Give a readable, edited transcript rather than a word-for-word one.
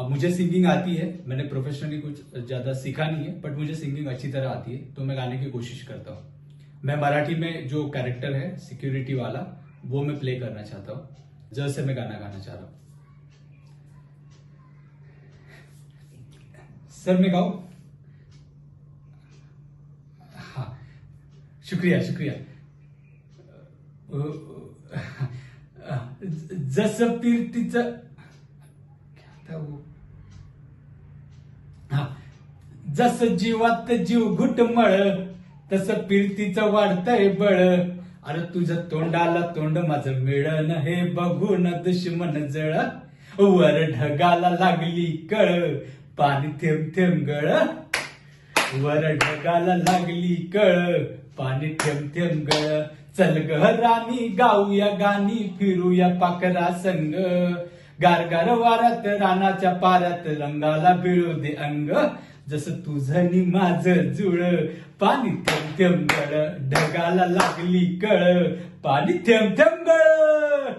मुझे सिंगिंग आती है, मैंने प्रोफेशनली कुछ ज्यादा सीखा नहीं है, बट मुझे सिंगिंग अच्छी तरह आती है, तो मैं गाने की कोशिश करता हूँ। मैं मराठी में जो कैरेक्टर है सिक्योरिटी वाला, वो मैं प्ले करना चाहता हूँ। जैसे मैं गाना गाना चाह रहा हूँ। सर मैं गाऊं? हाँ, शुक्रिया शुक्रिया। जसं फिरतीचं क्या था वो? हा, जसं जीवात जीव घुटमळ, तसं फिरतीचं वाढतंय बळ. अरे तुझं तोंडाला तोंड माझं मिळण, हे बघून दुश्मन जळ. वर ढगाला लागली कळ, पाणी थेंब थेंब गळ. वर ढगाला लागली कळ, पाणी थेंब थेंब गळ. चल ग राणी गाऊया गाणी, फिरूया पाखरा संग. गारगार वाऱ्यात रानाच्या पाऱ्यात, रंगाला भिळू दे अंग. जसं तुझं नि माझं जुळ, पाणी थेंब थेंब गळ. ढगाला लागली कळ, पाणी थेंब थेंब गळ.